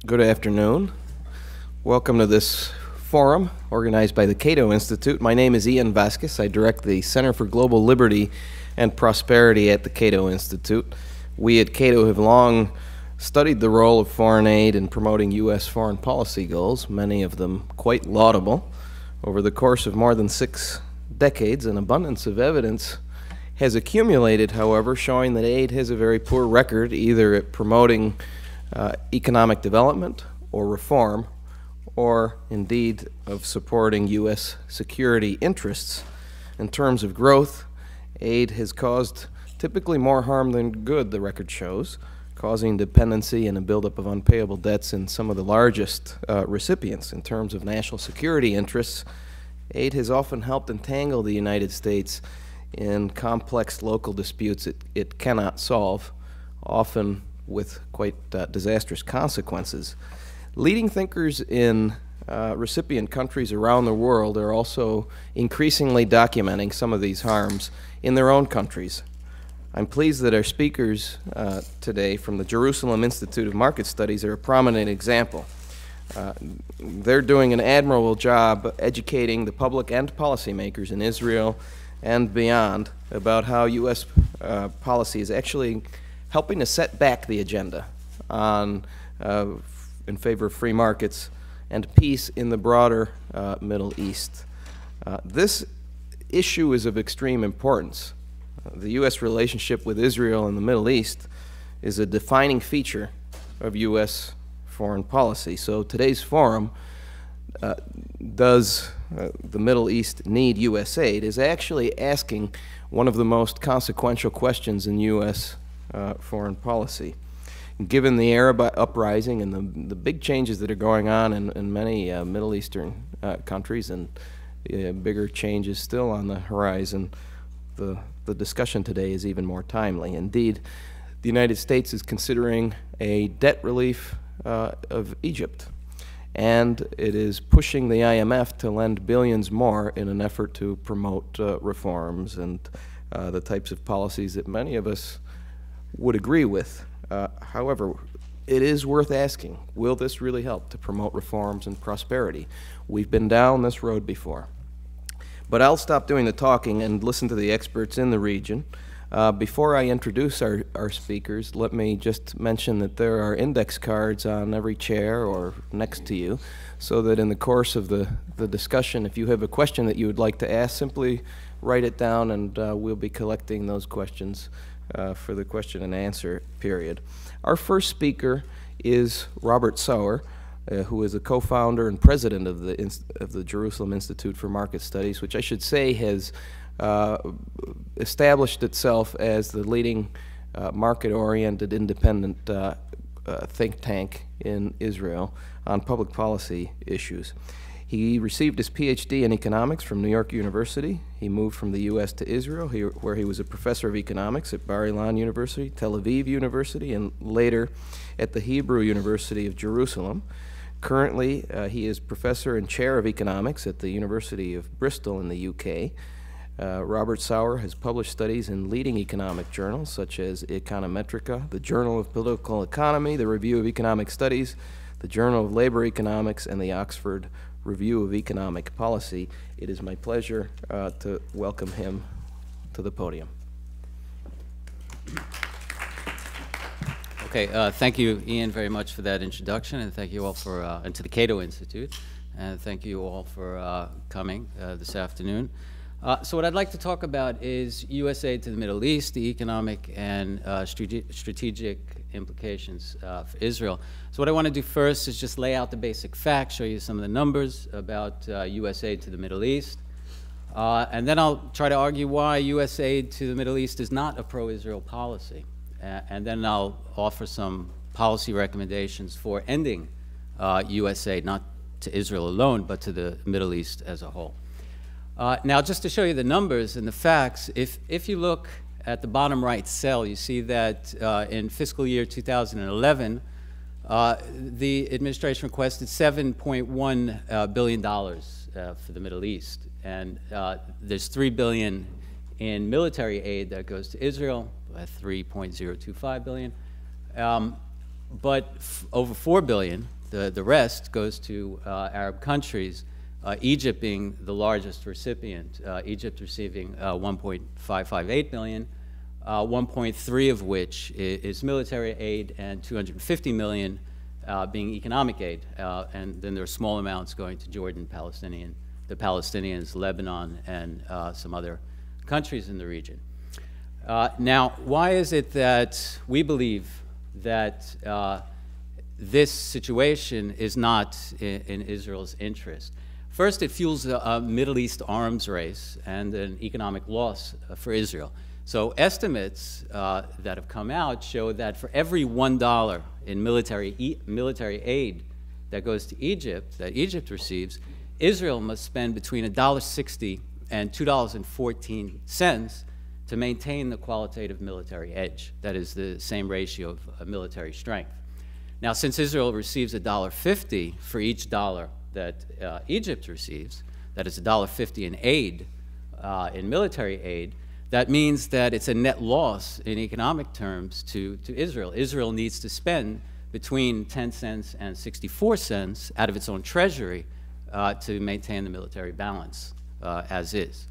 Good afternoon. Welcome to this forum organized by the Cato Institute. My name is Ian Vasquez. I direct the Center for Global Liberty and Prosperity at the Cato Institute. We at Cato have long studied the role of foreign aid in promoting U.S. foreign policy goals, many of them quite laudable. Over the course of more than 6 decades, an abundance of evidence has accumulated, however, showing that aid has a very poor record either at promoting economic development or reform, or indeed of supporting U.S. security interests. In terms of growth, aid has caused typically more harm than good, the record shows, causing dependency and a buildup of unpayable debts in some of the largest recipients. In terms of national security interests, aid has often helped entangle the United States in complex local disputes it cannot solve, often with quite disastrous consequences. Leading thinkers in recipient countries around the world are also increasingly documenting some of these harms in their own countries. I'm pleased that our speakers today from the Jerusalem Institute of Market Studies are a prominent example. They're doing an admirable job educating the public and policymakers in Israel and beyond about how U.S. policy is actually helping to set back the agenda on, in favor of free markets and peace in the broader Middle East. This issue is of extreme importance. The U.S. relationship with Israel and the Middle East is a defining feature of U.S. foreign policy. So today's forum, does the Middle East need U.S. aid, is actually asking one of the most consequential questions in U.S. Foreign policy. Given the Arab uprising and the big changes that are going on in many Middle Eastern countries and bigger changes still on the horizon, the discussion today is even more timely. Indeed, the United States is considering a debt relief of Egypt, and it is pushing the IMF to lend billions more in an effort to promote reforms and the types of policies that many of us would agree with. However, it is worth asking, will this really help to promote reforms and prosperity? We've been down this road before. But I'll stop doing the talking and listen to the experts in the region. Before I introduce our speakers, let me just mention that there are index cards on every chair or next to you, so that in the course of the discussion, if you have a question that you would like to ask, simply write it down and we'll be collecting those questions for the question and answer period. Our first speaker is Robert Sauer, who is the co-founder and president of the Jerusalem Institute for Market Studies, which I should say has established itself as the leading market-oriented independent think tank in Israel on public policy issues. He received his PhD in economics from New York University. He moved from the U.S. to Israel, where he was a professor of economics at Bar Ilan University, Tel Aviv University, and later at the Hebrew University of Jerusalem. Currently, he is professor and chair of economics at the University of Bristol in the UK. Robert Sauer has published studies in leading economic journals such as Econometrica, the Journal of Political Economy, the Review of Economic Studies, the Journal of Labor Economics, and the Oxford Review of Economic Policy. It is my pleasure to welcome him to the podium. Okay, thank you, Ian, very much for that introduction, and thank you all for, and to the Cato Institute, and thank you all for coming this afternoon. So what I'd like to talk about is U.S. aid to the Middle East, the economic and strategic implications for Israel. So what I want to do first is just lay out the basic facts, show you some of the numbers about U.S. aid to the Middle East, and then I'll try to argue why U.S. aid to the Middle East is not a pro-Israel policy, and then I'll offer some policy recommendations for ending U.S. aid, not to Israel alone, but to the Middle East as a whole. Now, just to show you the numbers and the facts, if you look at the bottom right cell, you see that in fiscal year 2011, the administration requested $7.1 billion for the Middle East, and there's $3 billion in military aid that goes to Israel, $3.025 billion. But over $4 billion, the rest goes to Arab countries, Egypt being the largest recipient, Egypt receiving $1.558 billion, 1.3 of which is military aid, and $250 million being economic aid. And then there are small amounts going to Jordan, the Palestinians, Lebanon, and some other countries in the region. Now, why is it that we believe that this situation is not in Israel's interest? First, it fuels a Middle East arms race and an economic loss for Israel. So estimates that have come out show that for every $1 in military aid that goes to Egypt, that Egypt receives, Israel must spend between $1.60 and $2.14 to maintain the qualitative military edge. That is the same ratio of military strength. Now, since Israel receives $1.50 for each dollar that Egypt receives, that is $1.50 in aid, in military aid, that means that it's a net loss in economic terms to Israel. Israel needs to spend between 10 cents and 64 cents out of its own treasury to maintain the military balance as is.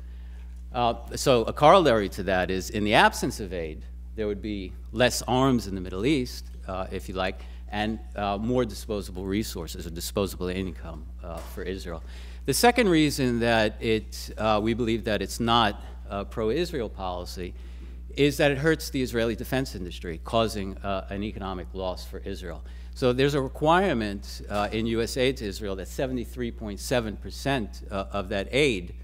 So a corollary to that is, in the absence of aid, there would be less arms in the Middle East, if you like, and more disposable resources or disposable income for Israel. The second reason that we believe that it's not a pro-Israel policy is that it hurts the Israeli defense industry, causing an economic loss for Israel. So there's a requirement in U.S. aid to Israel that 73.7% of that aid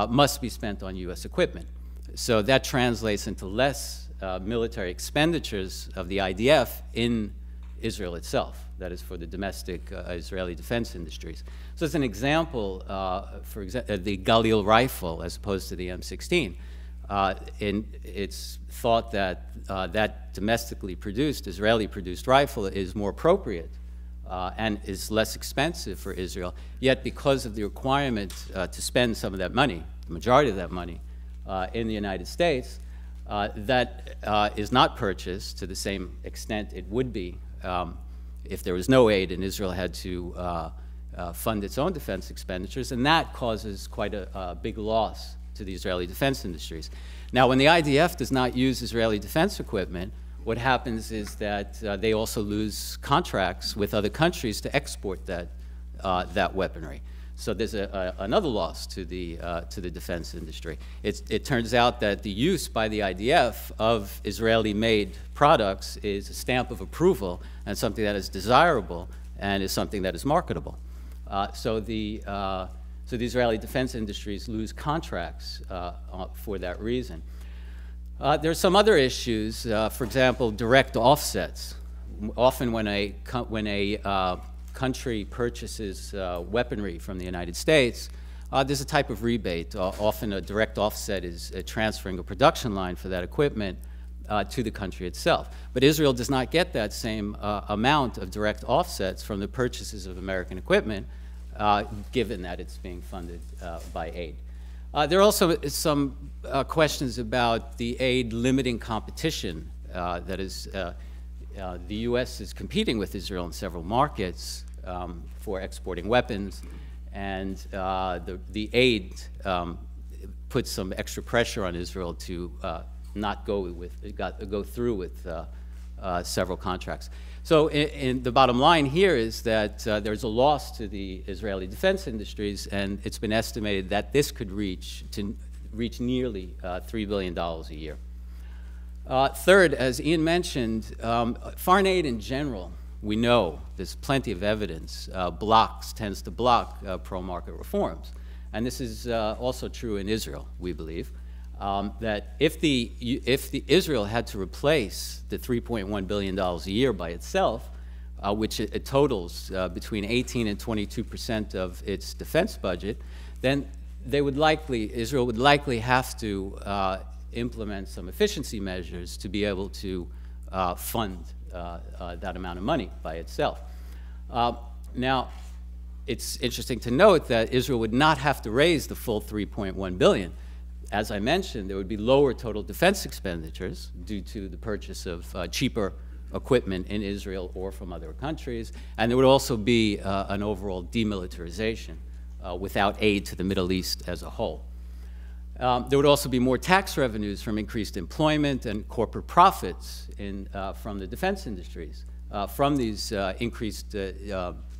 must be spent on U.S. equipment. So that translates into less military expenditures of the IDF in Israel itself, that is for the domestic Israeli defense industries. So as an example, for example, the Galil rifle as opposed to the M16, it's thought that that domestically produced, Israeli-produced rifle is more appropriate and is less expensive for Israel, yet because of the requirement to spend some of that money, the majority of that money, in the United States, that is not purchased to the same extent it would be if there was no aid and Israel had to fund its own defense expenditures, and that causes quite a big loss to the Israeli defense industries. Now, when the IDF does not use Israeli defense equipment, what happens is that they also lose contracts with other countries to export that weaponry. So there's another loss to the defense industry. It turns out that the use by the IDF of Israeli-made products is a stamp of approval and something that is desirable and is something that is marketable. So the Israeli defense industries lose contracts for that reason. There are some other issues. For example, direct offsets. Often when a country purchases weaponry from the United States, there's a type of rebate. Often a direct offset is transferring a production line for that equipment to the country itself. But Israel does not get that same amount of direct offsets from the purchases of American equipment, given that it's being funded by aid. There are also some questions about the aid limiting competition. That is, the U.S. is competing with Israel in several markets for exporting weapons, and the aid puts some extra pressure on Israel to not go through with several contracts. So the bottom line here is that there's a loss to the Israeli defense industries, and it's been estimated that this could reach nearly $3 billion a year. Third, as Ian mentioned, foreign aid in general, we know, there's plenty of evidence, tends to block pro-market reforms. And this is also true in Israel, we believe, that if Israel had to replace the $3.1 billion a year by itself, which it totals between 18 and 22% of its defense budget, then Israel would likely have to implement some efficiency measures to be able to fund that amount of money by itself. Now, it's interesting to note that Israel would not have to raise the full $3.1 billion. As I mentioned, there would be lower total defense expenditures due to the purchase of cheaper equipment in Israel or from other countries. And there would also be an overall demilitarization without aid to the Middle East as a whole. There would also be more tax revenues from increased employment and corporate profits from the defense industries, from these increased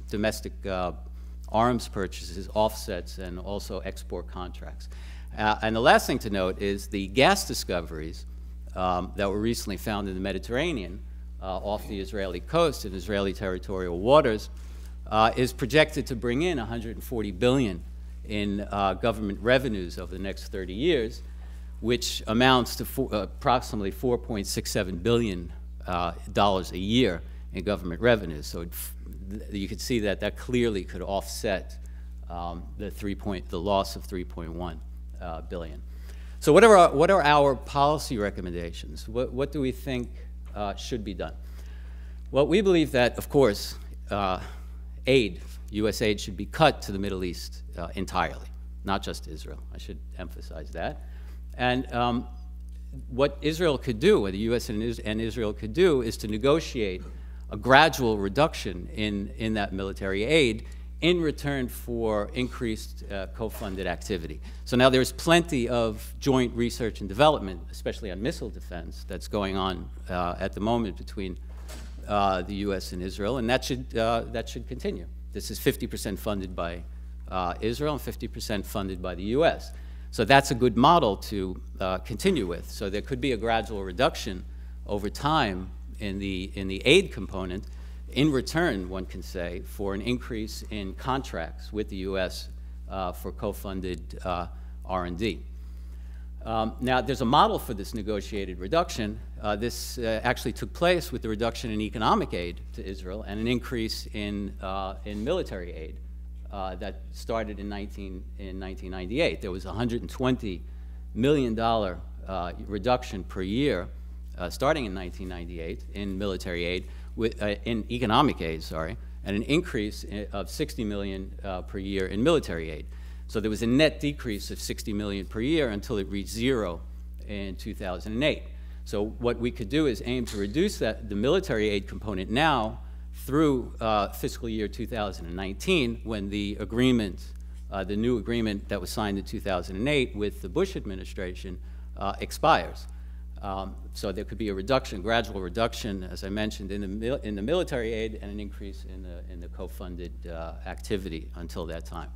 domestic arms purchases, offsets, and also export contracts. And the last thing to note is the gas discoveries that were recently found in the Mediterranean off the Israeli coast in Israeli territorial waters is projected to bring in $140 billion in government revenues over the next 30 years, which amounts to approximately $4.67 billion a year in government revenues. So you could see that that clearly could offset the loss of 3.1 billion. So what are our policy recommendations? What do we think should be done? Well, we believe that, of course, aid, U.S. aid, should be cut to the Middle East entirely, not just Israel. I should emphasize that. And what Israel could do, what the U.S. and Israel could do, is to negotiate a gradual reduction in that military aid in return for increased co-funded activity. So now there's plenty of joint research and development, especially on missile defense, that's going on at the moment between the U.S. and Israel, and that should continue. This is 50% funded by Israel and 50% funded by the U.S. So that's a good model to continue with. So there could be a gradual reduction over time in the aid component, in return, one can say, for an increase in contracts with the U.S. For co-funded R&D. Now, there's a model for this negotiated reduction. This actually took place with the reduction in economic aid to Israel and an increase in military aid that started in 1998. There was a $120 million reduction per year starting in 1998 in military aid, in economic aid, sorry, and an increase of $60 million per year in military aid. So there was a net decrease of $60 million per year until it reached zero in 2008. So what we could do is aim to reduce the military aid component now through fiscal year 2019, when the agreement, the new agreement that was signed in 2008 with the Bush administration expires. So there could be a reduction, gradual reduction, as I mentioned, in the military aid, and an increase in the co-funded activity until that time.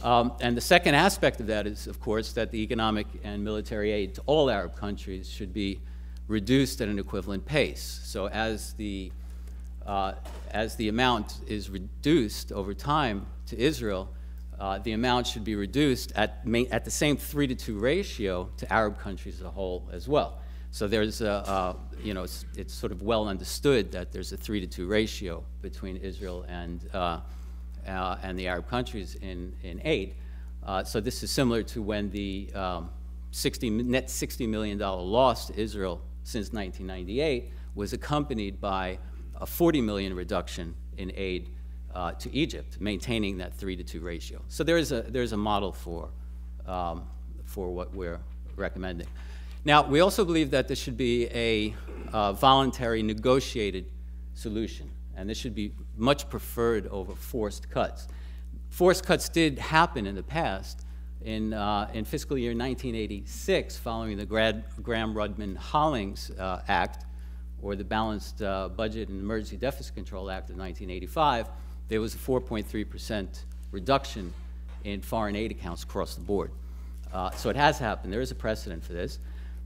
And the second aspect of that is, of course, that the economic and military aid to all Arab countries should be reduced at an equivalent pace. So as the amount is reduced over time to Israel, the amount should be reduced at the same 3-to-2 ratio to Arab countries as a whole as well. So there's it's sort of well understood that there's a 3-to-2 ratio between Israel and the Arab countries in aid. So this is similar to when the net $60 million loss to Israel since 1998 was accompanied by a $40 million reduction in aid to Egypt, maintaining that 3-to-2 ratio. So there's a model for what we're recommending. Now, we also believe that this should be a voluntary negotiated solution, and this should be much preferred over forced cuts. Forced cuts did happen in the past. In fiscal year 1986, following the Gramm-Rudman-Hollings Act, or the Balanced Budget and Emergency Deficit Control Act of 1985, there was a 4.3% reduction in foreign aid accounts across the board. So it has happened. There is a precedent for this.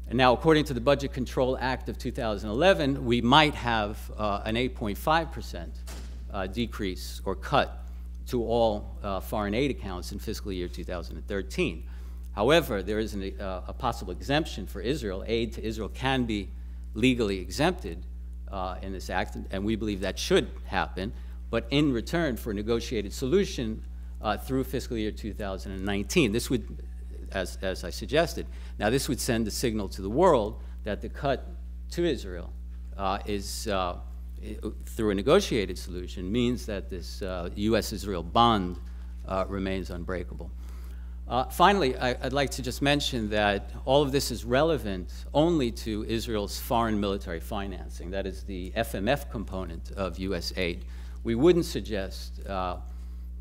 And now, according to the Budget Control Act of 2011, we might have an 8.5% decrease or cut to all foreign aid accounts in fiscal year 2013. However, there is a possible exemption for Israel. Aid to Israel can be legally exempted in this act, and we believe that should happen, but in return for a negotiated solution through fiscal year 2019. This would, as I suggested, now this would send a signal to the world that the cut to Israel is, through a negotiated solution, means that this U.S.-Israel bond remains unbreakable. Finally, I'd like to just mention that all of this is relevant only to Israel's foreign military financing. That is the FMF component of U.S. aid. We wouldn't suggest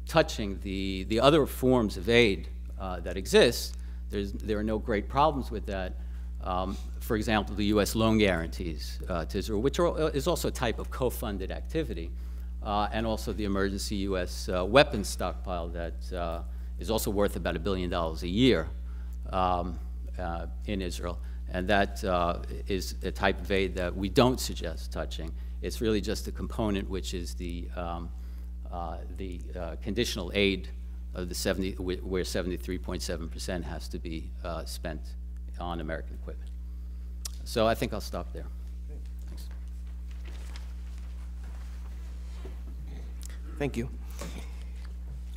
touching the other forms of aid that exist. There are no great problems with that. For example, the U.S. loan guarantees to Israel, which is also a type of co-funded activity, and also the emergency U.S. Weapons stockpile that is also worth about $1 billion a year in Israel. And that is a type of aid that we don't suggest touching. It's really just a component which is the conditional aid of the where 73.7% has to be spent on American equipment. So I think I'll stop there. Thanks. Thank you.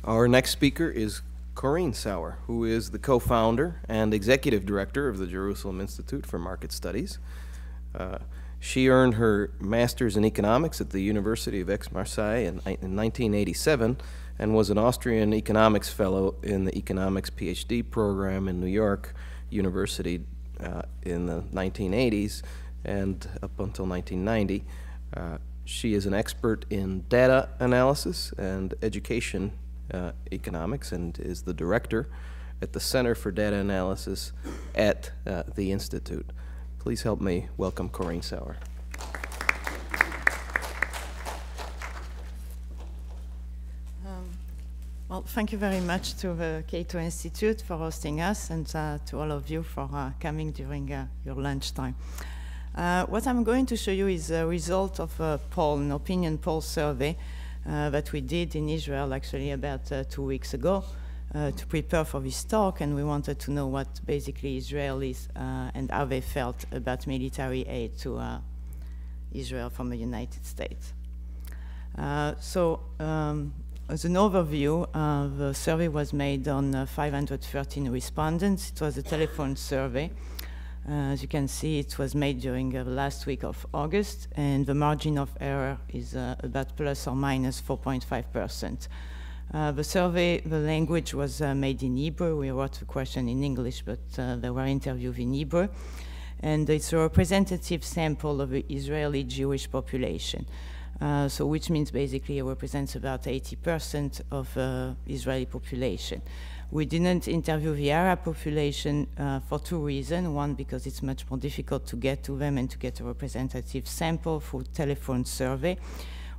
Our next speaker is Corinne Sauer, who is the co-founder and executive director of the Jerusalem Institute for Market Studies. She earned her master's in economics at the University of Aix-Marseille in 1987 and was an Austrian economics fellow in the economics PhD program in New York University in the 1980s and up until 1990. She is an expert in data analysis and education economics and is the director at the Center for Data Analysis at the Institute. Please help me welcome Corinne Sauer. Well, thank you very much to the Cato Institute for hosting us and to all of you for coming during your lunchtime. What I'm going to show you is a result of a poll, an opinion poll survey that we did in Israel actually about 2 weeks ago to prepare for this talk, and we wanted to know what basically Israelis and how they felt about military aid to Israel from the United States. As an overview, the survey was made on 513 respondents. It was a telephone survey. As you can see, it was made during the last week of August, and the margin of error is about plus or minus 4.5%. The survey, the language was made in Hebrew. We wrote the question in English, but there were interviews in Hebrew. And it's a representative sample of the Israeli Jewish population. So which means basically it represents about 80% of the Israeli population. We didn't interview the Arab population for 2 reasons. One, because it's much more difficult to get to them and to get a representative sample through telephone survey,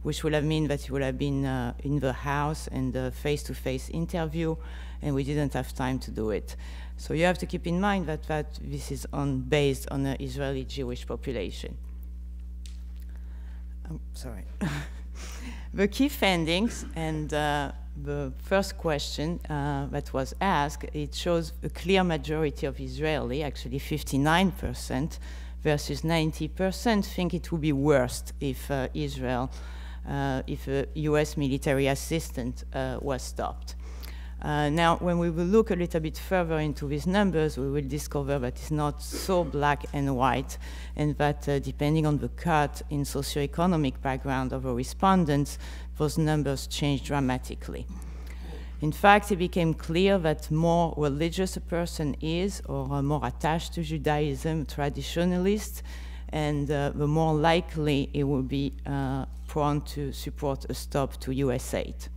which would have meant that it would have been in the house and a face-to-face interview, and we didn't have time to do it. So you have to keep in mind that this is based on the Israeli Jewish population. Sorry. The key findings and the first question that was asked, it shows a clear majority of Israeli, actually 59% versus 90% think it would be worse if if a US military assistance was stopped. Now, when we will look a little bit further into these numbers, we will discover that it's not so black and white, and that depending on the cut in socioeconomic background of the respondents, those numbers change dramatically. In fact, it became clear that more religious a person is, or more attached to Judaism, traditionalist, and the more likely it will be prone to support a stop to US aid.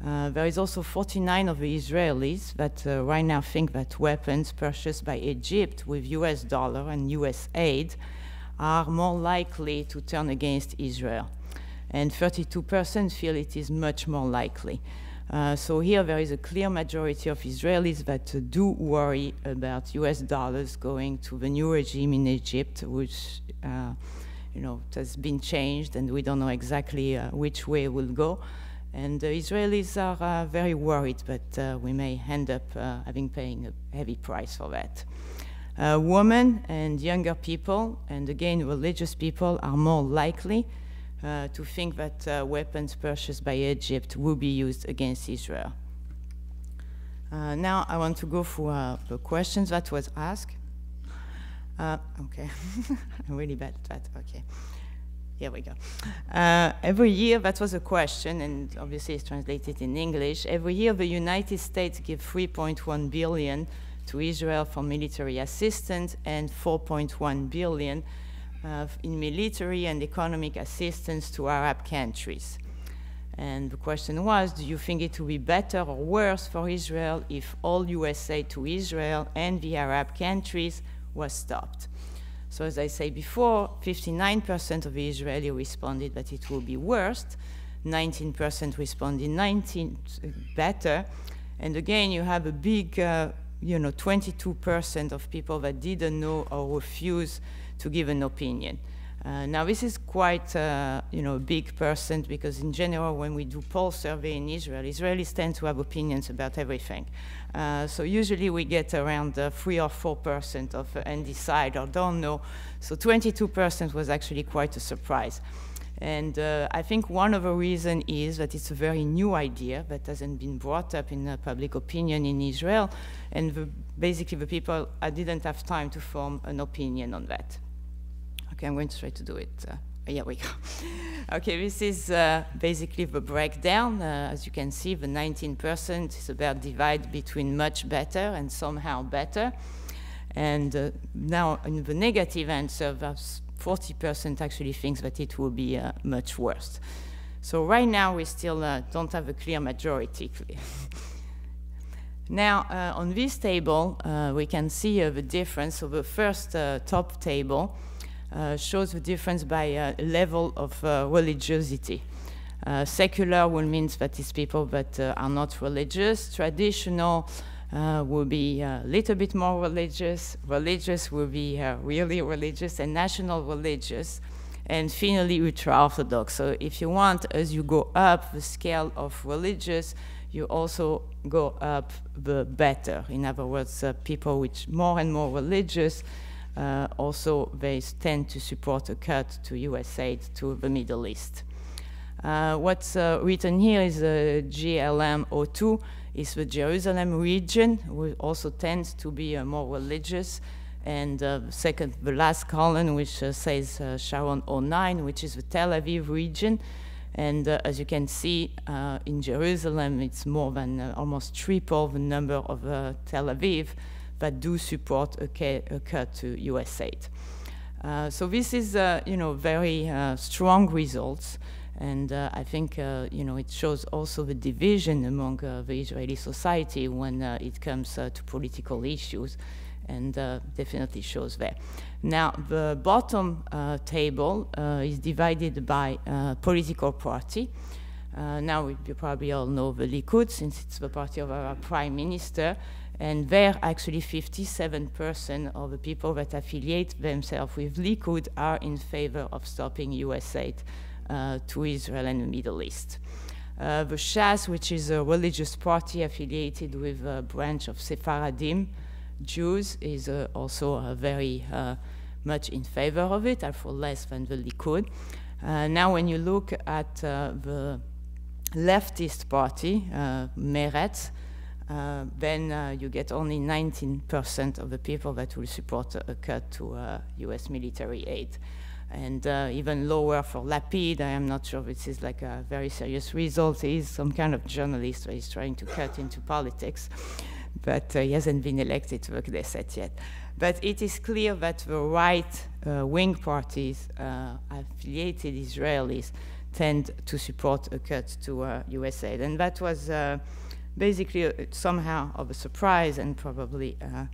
There is also 49 of the Israelis that right now think that weapons purchased by Egypt with US dollar and US aid are more likely to turn against Israel. And 32% feel it is much more likely. So here there is a clear majority of Israelis that do worry about US dollars going to the new regime in Egypt, which has been changed, and we don't know exactly which way it will go. And the Israelis are very worried, but we may end up paying a heavy price for that. Women and younger people, and again religious people, are more likely to think that weapons purchased by Egypt will be used against Israel. Now I want to go through the questions that was asked. Okay, I'm really bad at that, okay. here we go. Every year, that was a question, and obviously it's translated in English. Every year, the United States gives $3.1 billion to Israel for military assistance and $4.1 billion in military and economic assistance to Arab countries. And the question was, do you think it would be better or worse for Israel if all US aid to Israel and the Arab countries was stopped? So as I said before, 59% of the Israeli responded that it will be worse, 19% responded better, and again you have a big, 22% of people that didn't know or refused to give an opinion. Now this is quite, a big percent, because in general when we do poll survey in Israel, Israelis tend to have opinions about everything. So usually we get around 3 or 4% of undecided or don't know. So 22% was actually quite a surprise. And I think one of the reasons is that it's a very new idea that hasn't been brought up in public opinion in Israel. And basically the people didn't have time to form an opinion on that. Okay, I'm going to try to do it. Here we go. Okay, this is basically the breakdown. As you can see, the 19% is about divided between much better and somehow better. And now in the negative answer, 40% actually thinks that it will be much worse. So right now, we still don't have a clear majority. Now, on this table, we can see the difference. So the first top table shows the difference by level of religiosity. Secular will mean that it's people that are not religious. Traditional will be a little bit more religious. Religious will be really religious, and national religious. And finally, ultra-Orthodox. So if you want, as you go up the scale of religious, you also go up the better. In other words, people which more and more religious, also they tend to support a cut to US aid to the Middle East. What's written here is GLM02, is the Jerusalem region, which also tends to be more religious. And the last column, which says Sharon 09, which is the Tel Aviv region. And as you can see, in Jerusalem, it's more than almost triple the number of Tel Aviv that do support a cut to US aid. So this is, very strong results. And I think, it shows also the division among the Israeli society when it comes to political issues, and definitely shows there. Now, the bottom table is divided by political party. Now, you probably all know the Likud, since it's the party of our prime minister. And there, actually, 57% of the people that affiliate themselves with Likud are in favor of stopping US aid to Israel and the Middle East. The Shas, which is a religious party affiliated with a branch of Sephardim Jews, is also very much in favor of it, for less than the Likud. Now, when you look at the leftist party, Meretz, then you get only 19% of the people that will support a cut to US military aid. And even lower for Lapid. I am not sure if this is like a very serious result. He is some kind of journalist who is trying to cut into politics, but he hasn't been elected to the Knesset yet. But it is clear that the right-wing parties, affiliated Israelis, tend to support a cut to US aid. And that was basically somehow of a surprise and probably a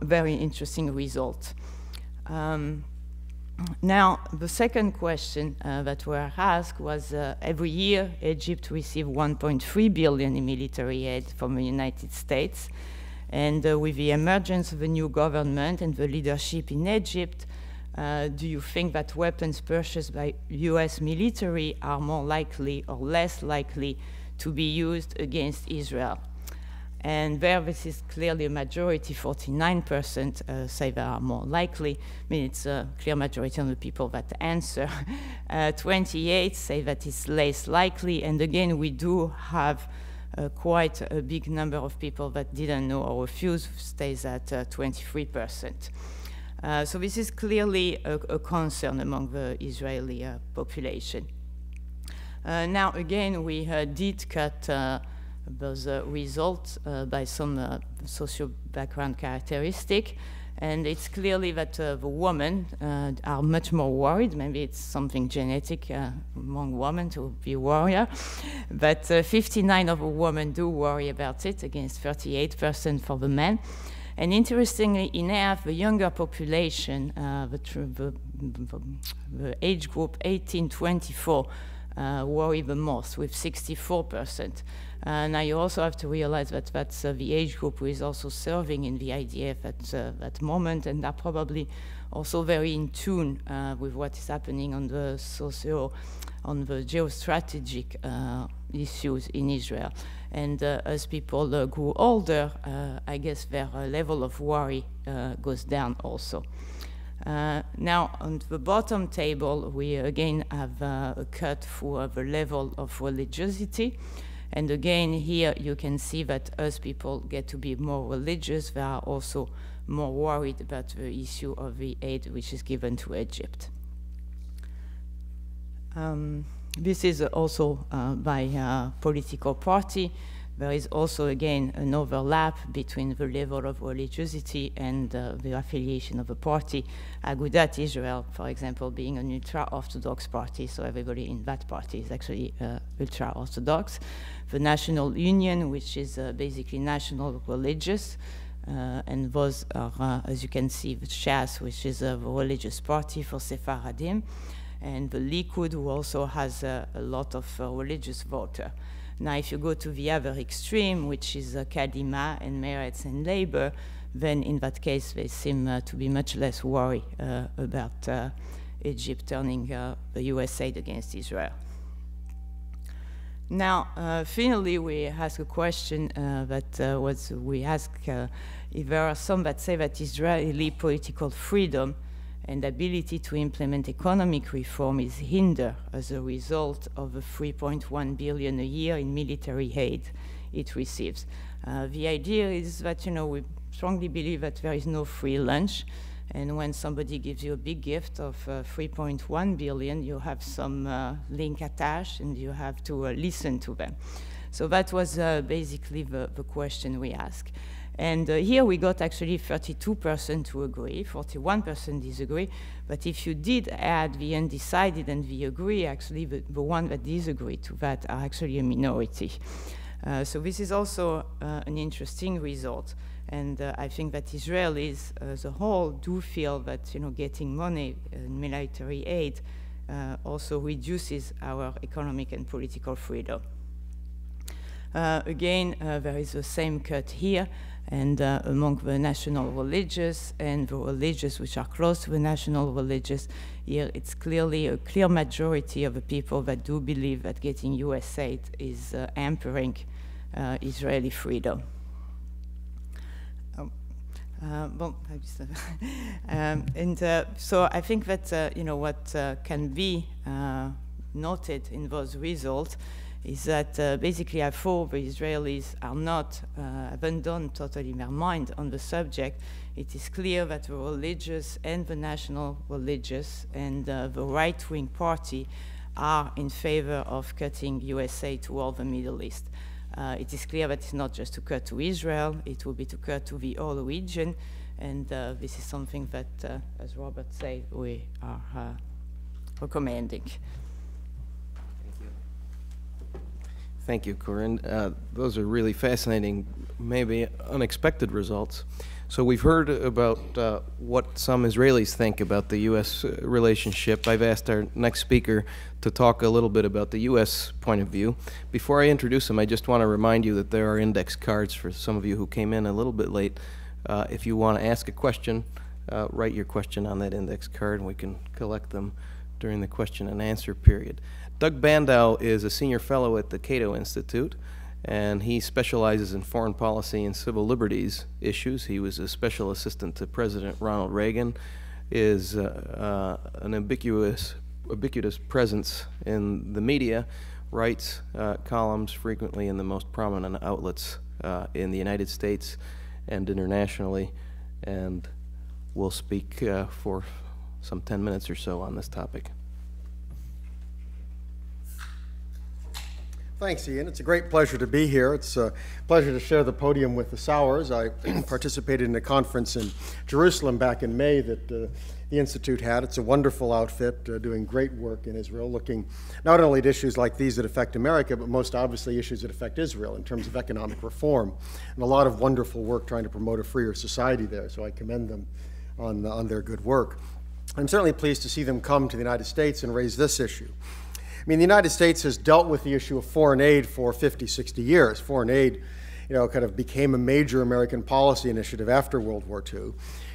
very interesting result. Now, the second question that were asked was, every year Egypt receives $1.3 billion in military aid from the United States. And with the emergence of a new government and the leadership in Egypt, do you think that weapons purchased by US military are more likely or less likely to be used against Israel? And there, this is clearly a majority, 49% say they are more likely. I mean, it's a clear majority of the people that answer. 28 say that it's less likely. And again, we do have quite a big number of people that didn't know or refused, stays at 23%. So this is clearly a concern among the Israeli population. Now, again, we did cut those results by some social background characteristic. And it's clearly that the women are much more worried. Maybe it's something genetic among women to be warrior. But 59 of the women do worry about it, against 38% for the men. And interestingly enough, the younger population, the age group 18-24, worry the most, with 64%. Now you also have to realize that that's the age group who is also serving in the IDF at that moment, and are probably also very in tune with what is happening on the geostrategic issues in Israel. And as people grew older, I guess their level of worry goes down also. Now, on the bottom table, we again have a cut for the level of religiosity. And again, here you can see that as people get to be more religious, they are also more worried about the issue of the aid which is given to Egypt. This is also by political party. There is also, again, an overlap between the level of religiosity and the affiliation of a party. Agudat Israel, for example, being an ultra-Orthodox party, so everybody in that party is actually ultra-Orthodox. The National Union, which is basically national religious, and those are, as you can see, the Shas, which is a religious party for Sephardim, and the Likud, who also has a lot of religious voters. Now, if you go to the other extreme, which is Kadima and Meretz and Labour, then in that case, they seem to be much less worried about Egypt turning the US aid against Israel. Now, finally, we ask a question we ask if there are some that say that Israeli political freedom and ability to implement economic reform is hindered as a result of the $3.1 billion a year in military aid it receives. The idea is that, we strongly believe that there is no free lunch, and when somebody gives you a big gift of $3.1 billion, you have some link attached, and you have to listen to them. So that was basically the question we asked. And here we got actually 32% to agree, 41% disagree. But if you did add the undecided and the agree, actually the one that disagree to that are actually a minority. So this is also an interesting result. And I think that Israelis as a whole do feel that getting money in military aid also reduces our economic and political freedom. Again, there is the same cut here. And among the national religious and the religious which are close to the national religious, here it's clearly a clear majority of the people that do believe that getting US aid is hampering Israeli freedom. So I think that what can be noted in those results is that basically I thought the Israelis are not abandoned totally their mind on the subject. It is clear that the religious and the national religious and the right-wing party are in favor of cutting USA to all the Middle East. It is clear that it's not just to cut to Israel, it will be to cut to the whole region, and this is something that, as Robert said, we are recommending. Thank you, Corinne. Those are really fascinating, maybe unexpected results. So we've heard about what some Israelis think about the U.S. relationship. I've asked our next speaker to talk a little bit about the U.S. point of view. Before I introduce him, I just want to remind you that there are index cards for some of you who came in a little bit late. If you want to ask a question, write your question on that index card, and we can collect them during the question and answer period. Doug Bandow is a senior fellow at the Cato Institute, and he specializes in foreign policy and civil liberties issues. He was a special assistant to President Ronald Reagan, is an ubiquitous presence in the media, writes columns frequently in the most prominent outlets in the United States and internationally, and will speak for some 10 minutes or so on this topic. Thanks, Ian. It's a great pleasure to be here. It's a pleasure to share the podium with the Sowers. I participated in a conference in Jerusalem back in May that the Institute had. It's a wonderful outfit doing great work in Israel, looking not only at issues like these that affect America, but most obviously issues that affect Israel in terms of economic reform, and a lot of wonderful work trying to promote a freer society there, so I commend them on their good work. I'm certainly pleased to see them come to the United States and raise this issue. I mean, the United States has dealt with the issue of foreign aid for 50, 60 years. Foreign aid, kind of became a major American policy initiative after World War II.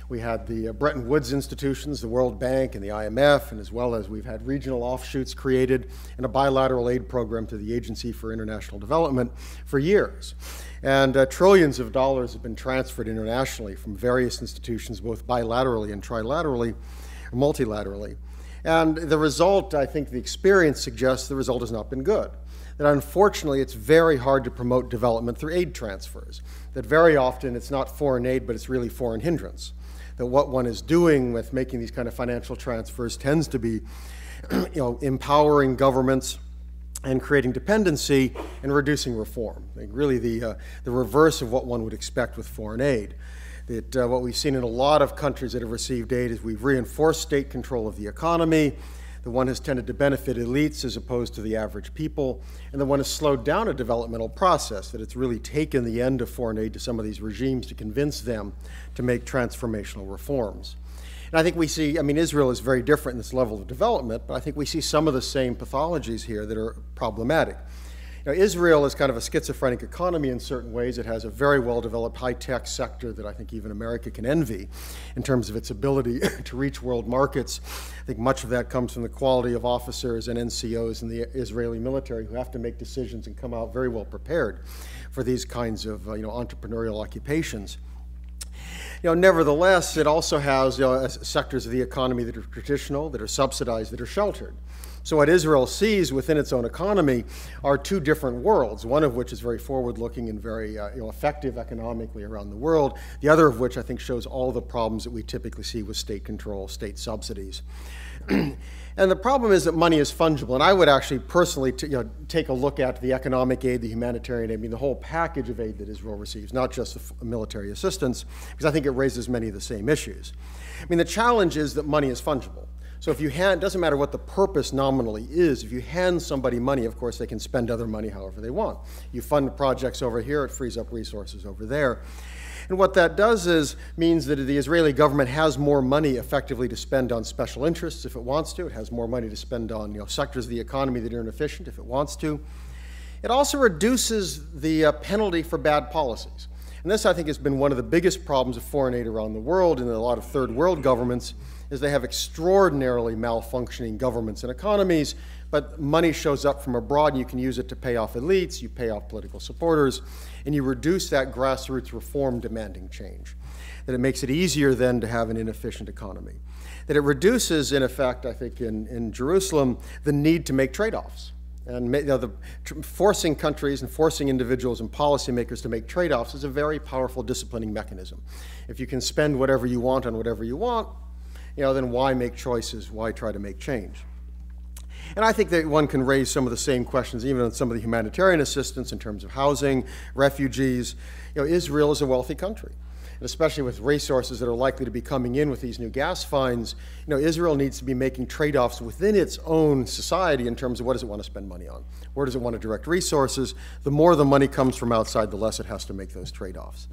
We had the Bretton Woods institutions, the World Bank and the IMF, and as well as we've had regional offshoots created and a bilateral aid program to the Agency for International Development for years. And trillions of dollars have been transferred internationally from various institutions, both bilaterally and trilaterally, or multilaterally. And the result, I think the experience suggests the result has not been good. That unfortunately it's very hard to promote development through aid transfers. That very often it's not foreign aid, but it's really foreign hindrance. That what one is doing with making these kind of financial transfers tends to be empowering governments and creating dependency and reducing reform. Like really the reverse of what one would expect with foreign aid. That what we've seen in a lot of countries that have received aid is we've reinforced state control of the economy. The one has tended to benefit elites as opposed to the average people. And the one has slowed down a developmental process, that it's really taken the end of foreign aid to some of these regimes to convince them to make transformational reforms. And I think we see, Israel is very different in this level of development, but I think we see some of the same pathologies here that are problematic. Israel is kind of a schizophrenic economy in certain ways. It has a very well-developed high-tech sector that I think even America can envy in terms of its ability to reach world markets. I think much of that comes from the quality of officers and NCOs in the Israeli military who have to make decisions and come out very well prepared for these kinds of entrepreneurial occupations. Nevertheless, it also has sectors of the economy that are traditional, that are subsidized, that are sheltered. So what Israel sees within its own economy are two different worlds, one of which is very forward-looking and very effective economically around the world, the other of which I think shows all the problems that we typically see with state control, state subsidies. And the problem is that money is fungible, and I would actually personally take a look at the economic aid, the humanitarian aid, the whole package of aid that Israel receives, not just the military assistance, because I think it raises many of the same issues. The challenge is that money is fungible. So if you hand, it doesn't matter what the purpose nominally is, if you hand somebody money, of course they can spend other money however they want. You fund projects over here, it frees up resources over there. And what that does is means that the Israeli government has more money effectively to spend on special interests if it wants to. It has more money to spend on sectors of the economy that are inefficient if it wants to. It also reduces the penalty for bad policies. And this, I think, has been one of the biggest problems of foreign aid around the world and in a lot of third world governments, is they have extraordinarily malfunctioning governments and economies, but money shows up from abroad and you can use it to pay off elites, you pay off political supporters, and you reduce that grassroots reform demanding change. That it makes it easier then to have an inefficient economy. That it reduces, in effect, I think in Jerusalem, the need to make trade-offs. And forcing countries and forcing individuals and policymakers to make trade-offs is a very powerful disciplining mechanism. If you can spend whatever you want on whatever you want, then why make choices? Why try to make change? And I think that one can raise some of the same questions even on some of the humanitarian assistance in terms of housing, refugees. Israel is a wealthy country. And especially with resources that are likely to be coming in with these new gas finds, Israel needs to be making trade-offs within its own society in terms of what does it want to spend money on? Where does it want to direct resources? The more the money comes from outside, the less it has to make those trade-offs.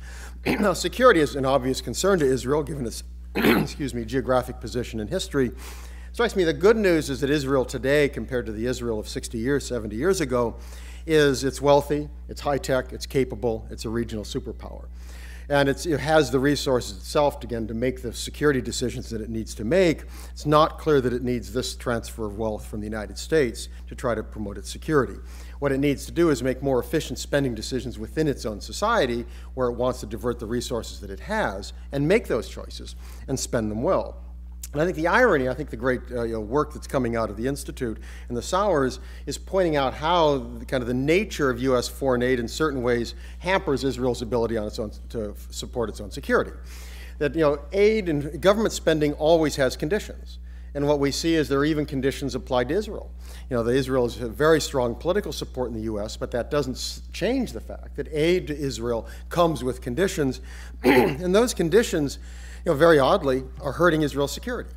Now, security is an obvious concern to Israel, given its geographic position in history. Strikes me the good news is that Israel today, compared to the Israel of 60 years, 70 years ago, it's wealthy, it's high-tech, it's capable, it's a regional superpower. And it has the resources itself, again, to make the security decisions that it needs to make. It's not clear that it needs this transfer of wealth from the United States to try to promote its security. What it needs to do is make more efficient spending decisions within its own society, where it wants to divert the resources that it has and make those choices and spend them well. And I think the irony, I think the great work that's coming out of the Institute and the Sowers is pointing out how the nature of U.S. foreign aid in certain ways hampers Israel's ability on its own to support its own security. that aid and government spending always has conditions. And what we see is there are even conditions applied to Israel. Israel has very strong political support in the U.S., but that doesn't change the fact that aid to Israel comes with conditions, and those conditions, very oddly, are hurting Israel's security.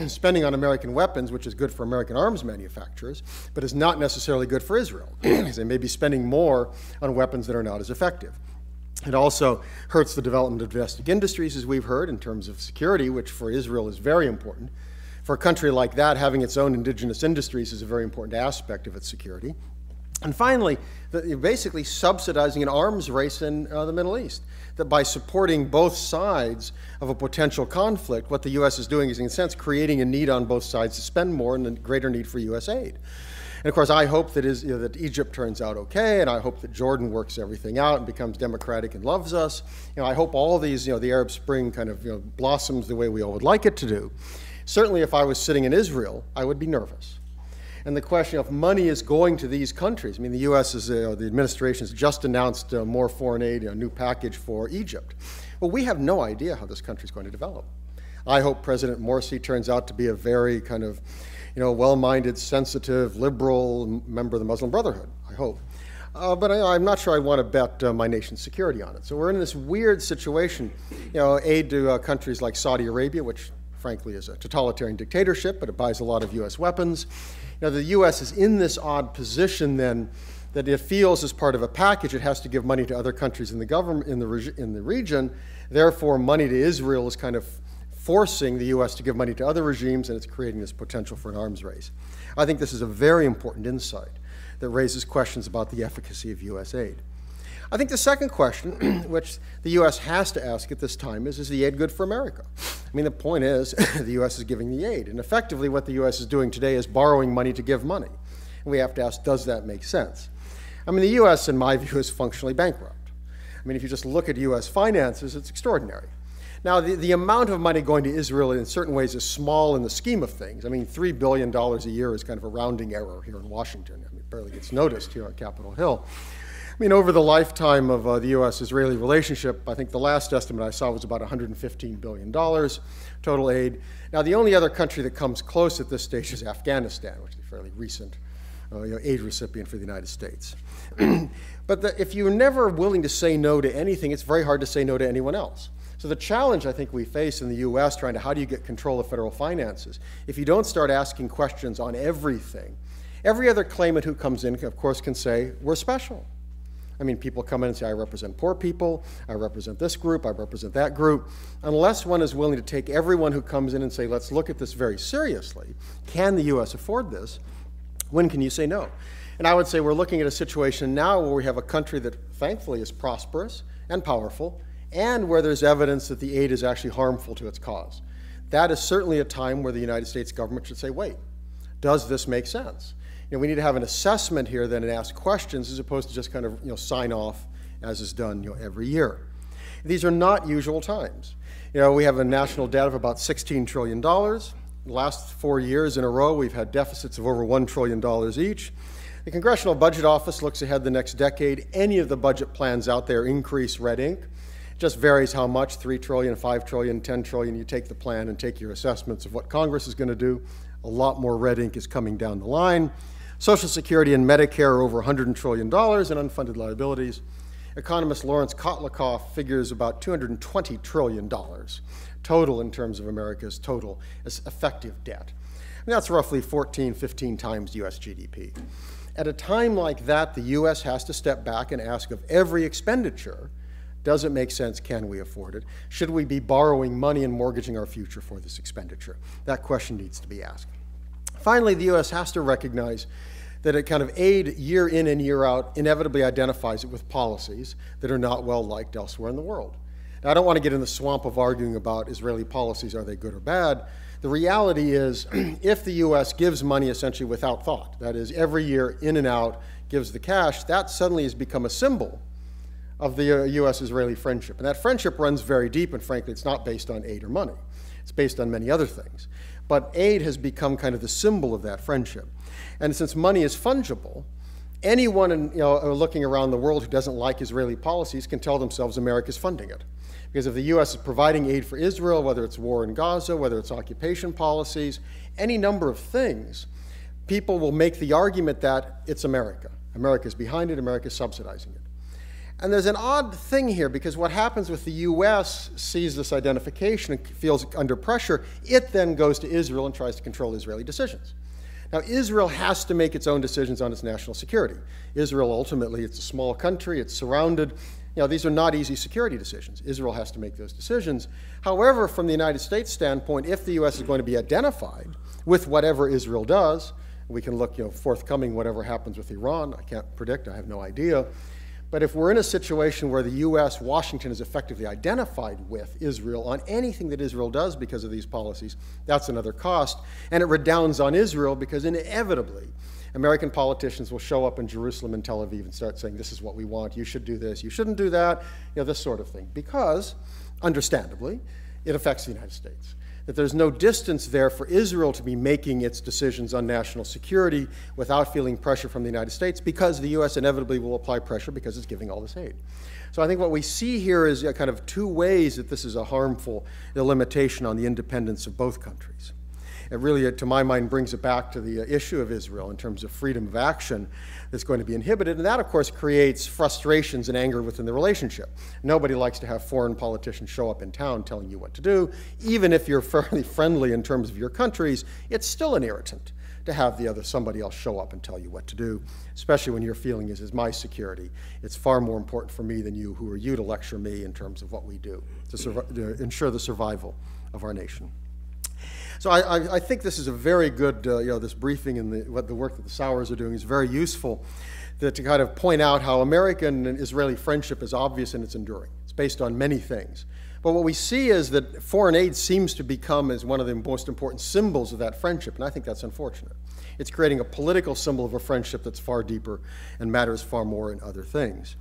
Spending on American weapons, which is good for American arms manufacturers, but is not necessarily good for Israel, because they may be spending more on weapons that are not as effective. It also hurts the development of domestic industries, as we've heard, in terms of security, which for Israel is very important. For a country like that, having its own indigenous industries is a very important aspect of its security. And finally, you're basically subsidizing an arms race in the Middle East. That by supporting both sides of a potential conflict, what the U.S. is doing is, in a sense, creating a need on both sides to spend more and a greater need for U.S. aid. And of course, I hope that, that Egypt turns out okay, and I hope that Jordan works everything out and becomes democratic and loves us. I hope all these, the Arab Spring kind of blossoms the way we all would like it to do. Certainly, if I was sitting in Israel, I would be nervous. And the question of money is going to these countries. I mean, the U.S. is, the administration has just announced more foreign aid, a new package for Egypt. Well, we have no idea how this country is going to develop. I hope President Morsi turns out to be a very kind of, well-minded, sensitive, liberal member of the Muslim Brotherhood, I hope. But I'm not sure I want to bet my nation's security on it. So we're in this weird situation, aid to countries like Saudi Arabia, which frankly is a totalitarian dictatorship, but it buys a lot of U.S. weapons. The U.S. is in this odd position then that it feels as part of a package it has to give money to other countries in the government in the region. Therefore, money to Israel is kind of forcing the U.S. to give money to other regimes, and it's creating this potential for an arms race. I think this is a very important insight that raises questions about the efficacy of U.S. aid. I think the second question, which the U.S. has to ask at this time, is the aid good for America? I mean, the point is, the U.S. is giving the aid, and effectively what the U.S. is doing today is borrowing money to give money. And we have to ask, does that make sense? I mean, the U.S., in my view, is functionally bankrupt. I mean, if you just look at U.S. finances, it's extraordinary. Now, the amount of money going to Israel in certain ways is small in the scheme of things. I mean, $3 billion a year is kind of a rounding error here in Washington. I mean, it barely gets noticed here on Capitol Hill. I mean, over the lifetime of the U.S.-Israeli relationship, I think the last estimate I saw was about $115 billion total aid. Now, the only other country that comes close at this stage is Afghanistan, which is a fairly recent aid recipient for the United States. But if you're never willing to say no to anything, it's very hard to say no to anyone else. So the challenge I think we face in the U.S. trying to how do you get control of federal finances, if you don't start asking questions on everything, every other claimant who comes in, of course, can say, we're special. I mean, people come in and say, I represent poor people, I represent this group, I represent that group. Unless one is willing to take everyone who comes in and say, let's look at this very seriously, can the U.S. afford this? When can you say no? And I would say we're looking at a situation now where we have a country that thankfully is prosperous and powerful, and where there's evidence that the aid is actually harmful to its cause. That is certainly a time where the United States government should say, wait, does this make sense? We need to have an assessment here then and ask questions as opposed to just kind of sign off as is done every year. These are not usual times. We have a national debt of about $16 trillion. The last 4 years in a row, we've had deficits of over $1 trillion each. The Congressional Budget Office looks ahead the next decade. Any of the budget plans out there increase red ink. It just varies how much, 3 trillion, 5 trillion, 10 trillion. You take the plan and take your assessments of what Congress is going to do. A lot more red ink is coming down the line. Social Security and Medicare are over $100 trillion in unfunded liabilities. Economist Lawrence Kotlikoff figures about $220 trillion total in terms of America's total effective debt. And that's roughly 14, 15 times U.S. GDP. At a time like that, the U.S. has to step back and ask of every expenditure, does it make sense? Can we afford it? Should we be borrowing money and mortgaging our future for this expenditure? That question needs to be asked. Finally, the U.S. has to recognize that a kind of aid year in and year out inevitably identifies it with policies that are not well liked elsewhere in the world. Now, I don't want to get in the swamp of arguing about Israeli policies, are they good or bad? The reality is, if the U.S. gives money essentially without thought, that is, every year in and out gives the cash, that suddenly has become a symbol of the U.S.-Israeli friendship. And that friendship runs very deep, and frankly, it's not based on aid or money. It's based on many other things. But aid has become kind of the symbol of that friendship. And since money is fungible, anyone looking around the world who doesn't like Israeli policies can tell themselves America's funding it. Because if the U.S. is providing aid for Israel, whether it's war in Gaza, whether it's occupation policies, any number of things, people will make the argument that it's America. America's behind it, America's subsidizing it. And there's an odd thing here, because what happens with the U.S. sees this identification and feels under pressure, it then goes to Israel and tries to control Israeli decisions. Now, Israel has to make its own decisions on its national security. Israel, ultimately, it's a small country, it's surrounded. These are not easy security decisions. Israel has to make those decisions. However, from the United States standpoint, if the U.S. is going to be identified with whatever Israel does, we can look, forthcoming, whatever happens with Iran. I can't predict, I have no idea. But if we're in a situation where the U.S., Washington, is effectively identified with Israel on anything that Israel does because of these policies, that's another cost. And it redounds on Israel because inevitably American politicians will show up in Jerusalem and Tel Aviv and start saying, this is what we want, you should do this, you shouldn't do that, this sort of thing. Because, understandably, it affects the United States. That there's no distance there for Israel to be making its decisions on national security without feeling pressure from the United States, because the U.S. inevitably will apply pressure because it's giving all this aid. So I think what we see here is kind of two ways that this is a harmful limitation on the independence of both countries. It really, to my mind, brings it back to the issue of Israel in terms of freedom of action that's going to be inhibited. And that, of course, creates frustrations and anger within the relationship. Nobody likes to have foreign politicians show up in town telling you what to do. Even if you're fairly friendly in terms of your countries, it's still an irritant to have somebody else show up and tell you what to do, especially when your feeling is my security. It's far more important for me than you. Who are you to lecture me in terms of what we do to ensure the survival of our nation? So I think this is a very good, this briefing and the work that the Sauers are doing is very useful to kind of point out how American and Israeli friendship is obvious and it's enduring. It's based on many things. But what we see is that foreign aid seems to become as one of the most important symbols of that friendship, and I think that's unfortunate. It's creating a political symbol of a friendship that's far deeper and matters far more in other things.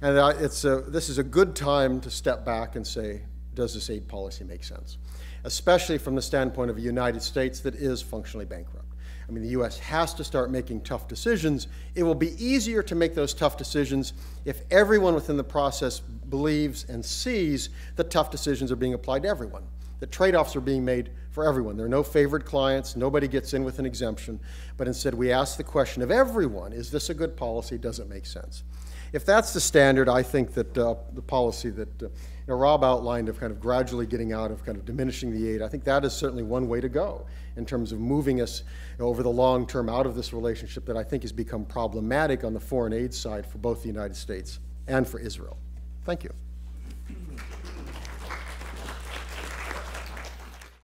And this is a good time to step back and say, does this aid policy make sense? Especially from the standpoint of a United States that is functionally bankrupt. I mean, the U.S. has to start making tough decisions. It will be easier to make those tough decisions if everyone within the process believes and sees that tough decisions are being applied to everyone, that trade-offs are being made for everyone. There are no favored clients, nobody gets in with an exemption, but instead we ask the question of everyone, is this a good policy, does it make sense? If that's the standard, I think that the policy that Rob outlined of kind of gradually getting out of kind of diminishing the aid, I think that is certainly one way to go in terms of moving us over the long term out of this relationship that I think has become problematic on the foreign aid side for both the United States and for Israel. Thank you.